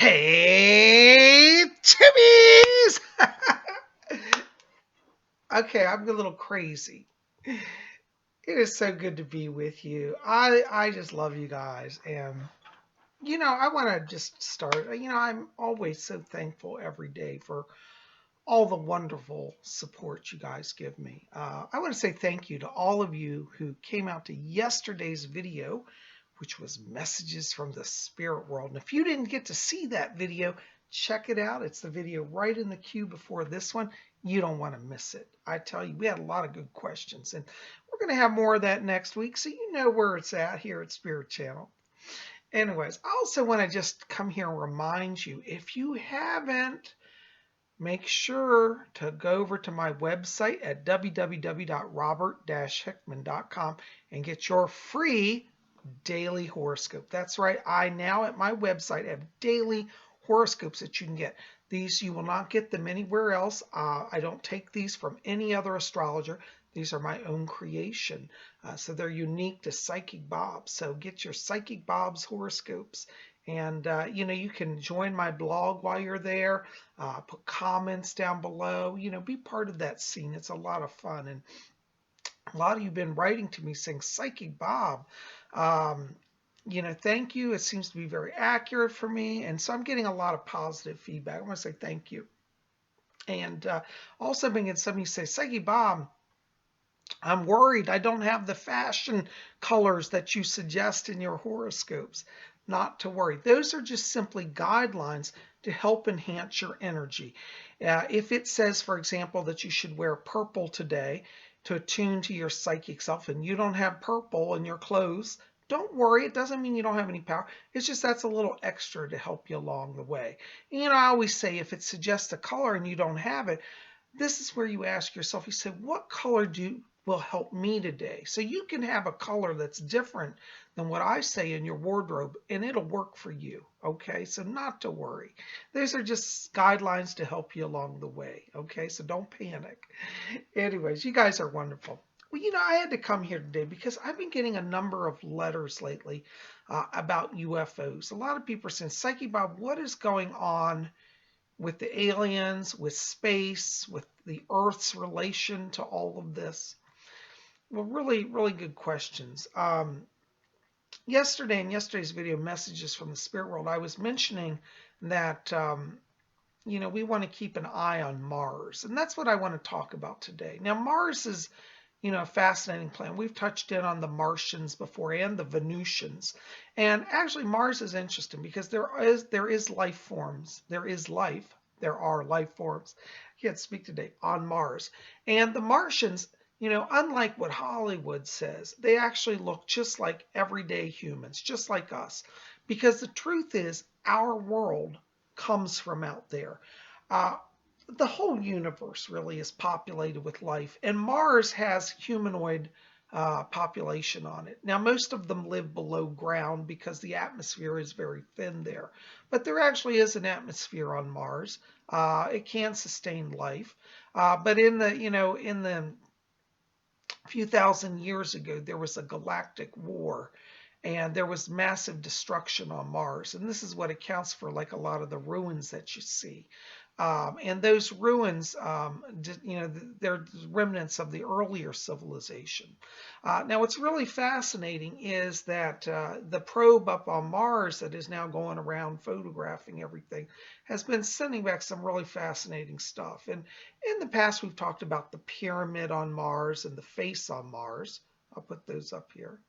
Hey, Timmies! Okay, I'm a little crazy. It is so good to be with you. I just love you guys. And, I want to just start. I'm always so thankful every day for all the wonderful support you guys give me. I want to say thank you to all of you who came out to yesterday's video, which was Messages from the Spirit World. And if you didn't get to see that video, check it out. It's the video right in the queue before this one. You don't want to miss it. I tell you, we had a lot of good questions, and we're going to have more of that next week, so you know where it's at here at Spirit Channel. Anyways, I also want to just come here and remind you, if you haven't, make sure to go over to my website at www.robert-hickman.com and get your free daily horoscope. That's right. I now at my website have daily horoscopes that you can get. These, you will not get them anywhere else. I don't take these from any other astrologer. These are my own creation. So they're unique to Psychic Bob. So get your Psychic Bob's horoscopes. And, you can join my blog while you're there. Put comments down below. Be part of that scene. It's a lot of fun. And a lot of you have been writing to me saying, Psychic Bob, thank you. It seems to be very accurate for me. And so I'm getting a lot of positive feedback. I want to say thank you. And also been getting somebody say, Psychic Bob, I'm worried I don't have the fashion colors that you suggest in your horoscopes. Not to worry. Those are just simply guidelines to help enhance your energy. If it says, for example, that you should wear purple today to attune to your psychic self, and you don't have purple in your clothes, don't worry. It doesn't mean you don't have any power. It's just that's a little extra to help you along the way. And I always say if it suggests a color and you don't have it, this is where you ask yourself, you say, what color will help me today? So you can have a color that's different than what I say in your wardrobe, and it'll work for you. Okay, so not to worry. These are just guidelines to help you along the way. Okay, so don't panic. Anyways, you guys are wonderful. Well, I had to come here today because I've been getting a number of letters lately about UFOs. A lot of people are saying, Psyche Bob, what is going on with the aliens, with space, with the Earth's relation to all of this? Well, really, really good questions. Yesterday in yesterday's video, Messages from the Spirit World, I was mentioning that, we want to keep an eye on Mars. And that's what I want to talk about today. Now, Mars is, a fascinating planet. We've touched in on the Martians before and the Venusians. And actually, Mars is interesting because there is life forms. There is life. There are life forms. I can't speak today on Mars. And the Martians, unlike what Hollywood says, they actually look just like everyday humans, just like us. Because the truth is, our world comes from out there. The whole universe really is populated with life, and Mars has humanoid population on it. Now, most of them live below ground because the atmosphere is very thin there, but there actually is an atmosphere on Mars. It can sustain life, but in the few thousand years ago, there was a galactic war, and there was massive destruction on Mars. And this is what accounts for like a lot of the ruins that you see. And those ruins, they're remnants of the earlier civilization. Now, what's really fascinating is that the probe up on Mars that is now going around photographing everything has been sending back some really fascinating stuff. And in the past, we've talked about the pyramid on Mars and the face on Mars. I'll put those up here.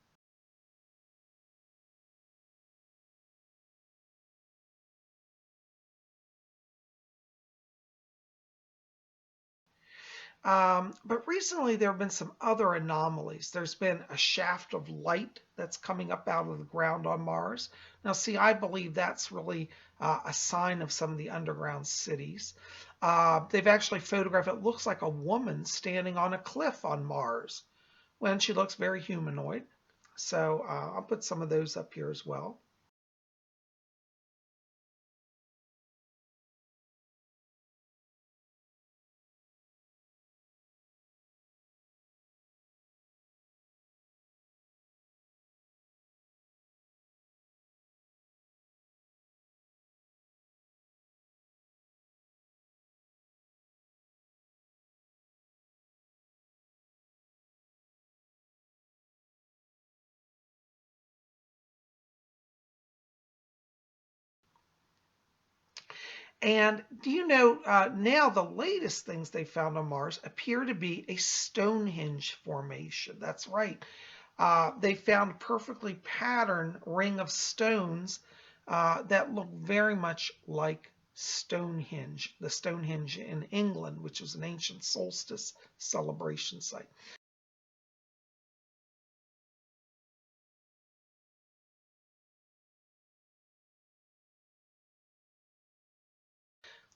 But recently there have been some other anomalies. There's been a shaft of light that's coming up out of the ground on Mars. Now, see, I believe that's really a sign of some of the underground cities. They've actually photographed, it looks like a woman standing on a cliff on Mars when she looks very humanoid. So I'll put some of those up here as well. And do you know now the latest things they found on Mars appear to be a Stonehenge formation? That's right. They found a perfectly patterned ring of stones that look very much like Stonehenge, the Stonehenge in England, which was an ancient solstice celebration site.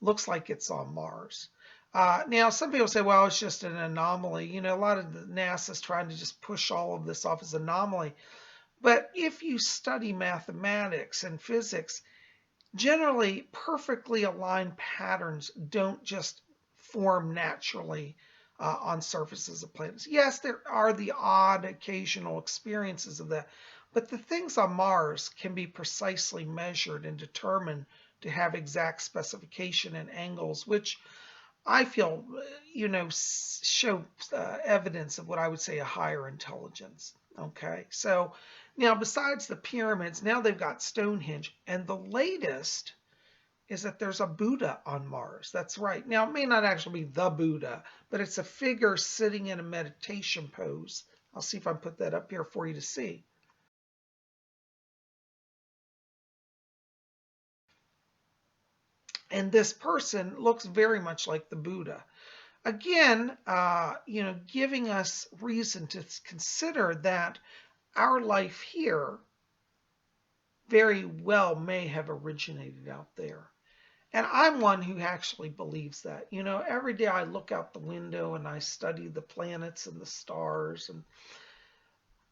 Looks like it's on Mars. Now, some people say, well, it's just an anomaly. You know, a lot of the NASA's trying to just push all of this off as anomaly. But if you study mathematics and physics, generally perfectly aligned patterns don't just form naturally on surfaces of planets. Yes, there are the odd occasional experiences of that, but the things on Mars can be precisely measured and determined to have exact specification and angles, which I feel, show evidence of what I would say a higher intelligence. Okay, so now besides the pyramids, now they've got Stonehenge, and the latest is that there's a Buddha on Mars. That's right. Now, it may not actually be the Buddha, but it's a figure sitting in a meditation pose. I'll see if I can put that up here for you to see. And this person looks very much like the Buddha. Again, giving us reason to consider that our life here very well may have originated out there. And I'm one who actually believes that. You know, every day I look out the window and I study the planets and the stars, and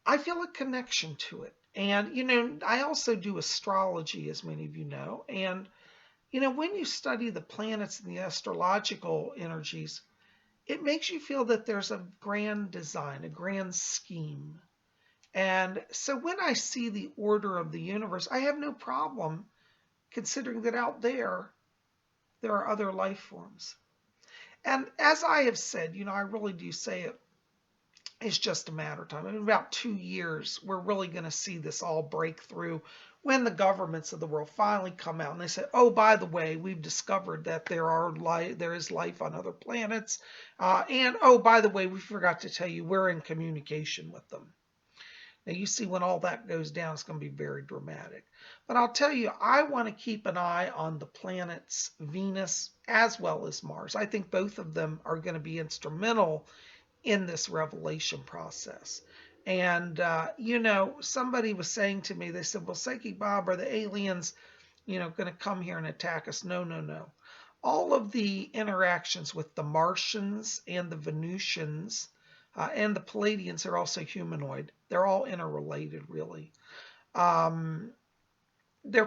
I feel a connection to it. And, I also do astrology, as many of you know. And, when you study the planets and the astrological energies, it makes you feel that there's a grand design, a grand scheme. And so when I see the order of the universe, I have no problem considering that out there are other life forms. And as I have said, I really do say it's just a matter of time. In about 2 years, we're really going to see this all break through when the governments of the world finally come out and they say, oh, by the way, we've discovered that there is life on other planets. And, oh, by the way, we forgot to tell you, we're in communication with them. Now, you see, when all that goes down, it's going to be very dramatic. But I'll tell you, I want to keep an eye on the planets Venus as well as Mars. I think both of them are going to be instrumental in this revelation process. And, somebody was saying to me, they said, well, Psychic Bob, are the aliens, going to come here and attack us? No, no, no. All of the interactions with the Martians and the Venusians and the Palladians are also humanoid. They're all interrelated, really. They're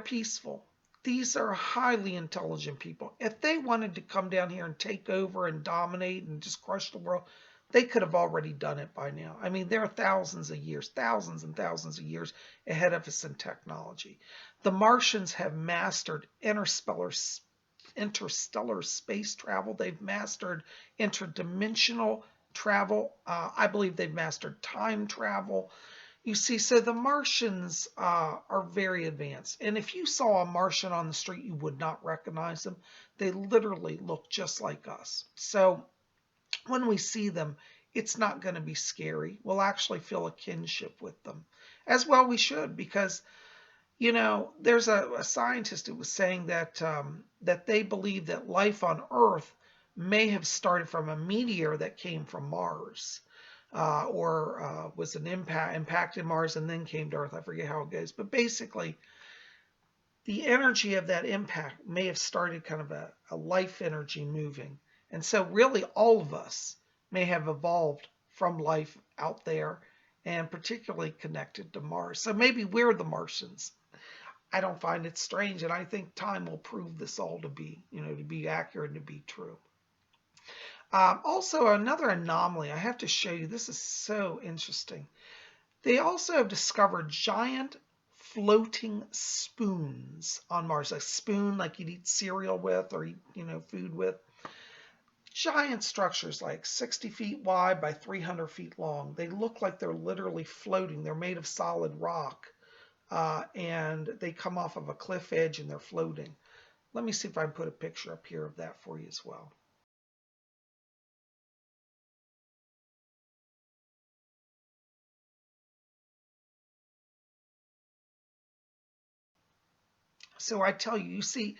peaceful. These are highly intelligent people. If they wanted to come down here and take over and dominate and just crush the world, they could have already done it by now. I mean, they're thousands and thousands of years ahead of us in technology. The Martians have mastered interstellar space travel. They've mastered interdimensional travel. I believe they've mastered time travel. You see, so the Martians are very advanced. And if you saw a Martian on the street, you would not recognize them. They literally look just like us. So when we see them, it's not going to be scary. We'll actually feel a kinship with them. As well we should, because, there's a scientist who was saying that that they believe that life on Earth may have started from a meteor that came from Mars. Or was an impacted Mars and then came to Earth. I forget how it goes. But basically, the energy of that impact may have started kind of a life energy moving. And so really all of us may have evolved from life out there and particularly connected to Mars. So maybe we're the Martians. I don't find it strange, and I think time will prove this all to be, to be accurate and to be true. Also, another anomaly I have to show you. This is so interesting. They also have discovered giant floating spoons on Mars. A spoon like you'd eat cereal with or eat, food with. Giant structures like 60 feet wide by 300 feet long. They look like they're literally floating. They're made of solid rock, and they come off of a cliff edge and they're floating. Let me see if I can put a picture up here of that for you as well. So I tell you, you see,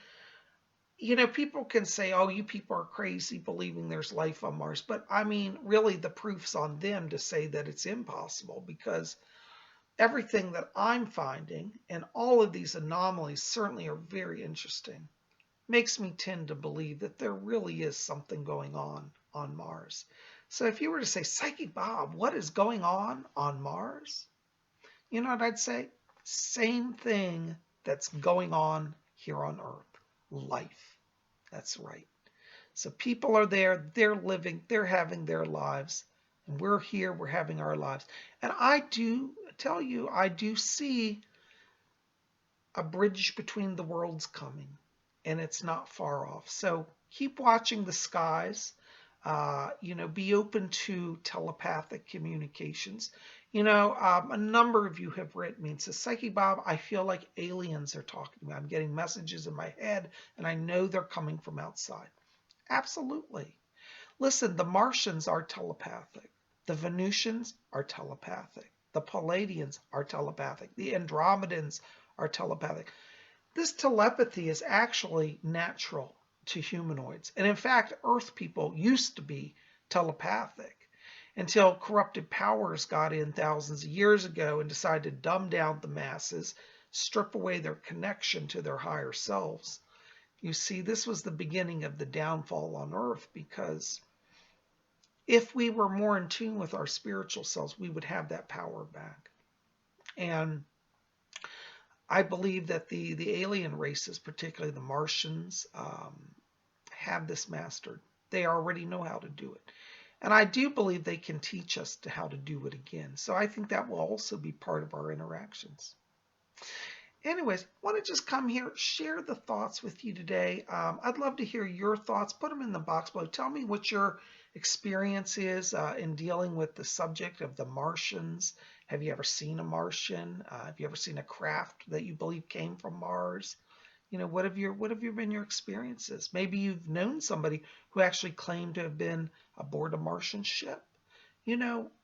people can say, oh, you people are crazy believing there's life on Mars. But I mean, really, the proof's on them to say that it's impossible, because everything that I'm finding and all of these anomalies certainly are very interesting. Makes me tend to believe that there really is something going on Mars. So if you were to say, Psychic Bob, what is going on Mars? You know what I'd say? Same thing that's going on here on Earth. Life. That's right. So people are there, they're living, they're having their lives, and we're here, we're having our lives. And I do tell you, I do see a bridge between the worlds coming, and it's not far off. So keep watching the skies. Be open to telepathic communications. A number of you have written me and says, Psyche Bob, I feel like aliens are talking to me. I'm getting messages in my head, and I know they're coming from outside. Absolutely. Listen, the Martians are telepathic. The Venusians are telepathic. The Palladians are telepathic. The Andromedans are telepathic. This telepathy is actually natural to humanoids. And in fact, Earth people used to be telepathic until corrupted powers got in thousands of years ago and decided to dumb down the masses, strip away their connection to their higher selves. You see, this was the beginning of the downfall on Earth, because if we were more in tune with our spiritual selves, we would have that power back. And I believe that the alien races, particularly the Martians, have this mastered. They already know how to do it. And I do believe they can teach us how to do it again. So I think that will also be part of our interactions. Anyways, I want to just come here, share the thoughts with you today. I'd love to hear your thoughts. Put them in the box below. Tell me what your experience is in dealing with the subject of the Martians. Have you ever seen a Martian? Have you ever seen a craft that you believe came from Mars? What have been your experiences? Maybe you've known somebody who actually claimed to have been aboard a Martian ship.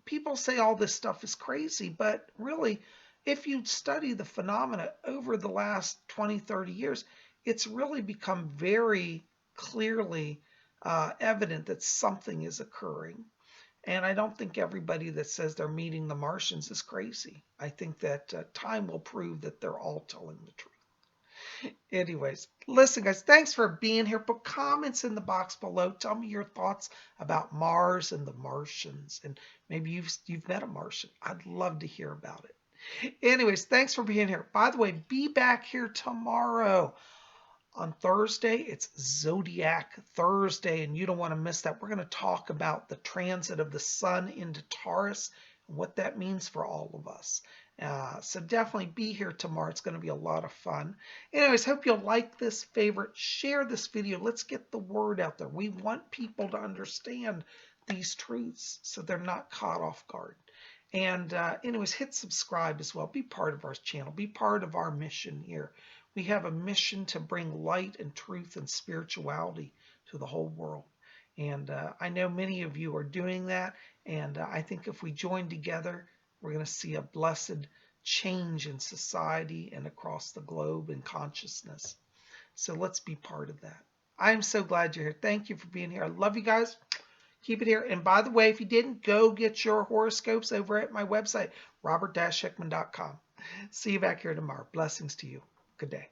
People say all this stuff is crazy, but really, if you study the phenomena over the last 20, 30 years, it's really become very clearly evident that something is occurring. And I don't think everybody that says they're meeting the Martians is crazy. I think that time will prove that they're all telling the truth. Anyways, listen, guys, thanks for being here. Put comments in the box below. Tell me your thoughts about Mars and the Martians. And maybe you've met a Martian. I'd love to hear about it. Anyways, thanks for being here. By the way, be back here tomorrow. On Thursday, it's Zodiac Thursday, and you don't want to miss that. We're going to talk about the transit of the sun into Taurus and what that means for all of us. So definitely be here tomorrow. It's going to be a lot of fun. Anyways, hope you'll like this, favorite, share this video. Let's get the word out there. We want people to understand these truths so they're not caught off guard. And anyways, hit subscribe as well. Be part of our channel. Be part of our mission here. We have a mission to bring light and truth and spirituality to the whole world. And I know many of you are doing that. And I think if we join together, we're going to see a blessed change in society and across the globe in consciousness. So let's be part of that. I'm so glad you're here. Thank you for being here. I love you guys. Keep it here. And by the way, if you didn't, go get your horoscopes over at my website, robert-hickman.com. See you back here tomorrow. Blessings to you. Good day.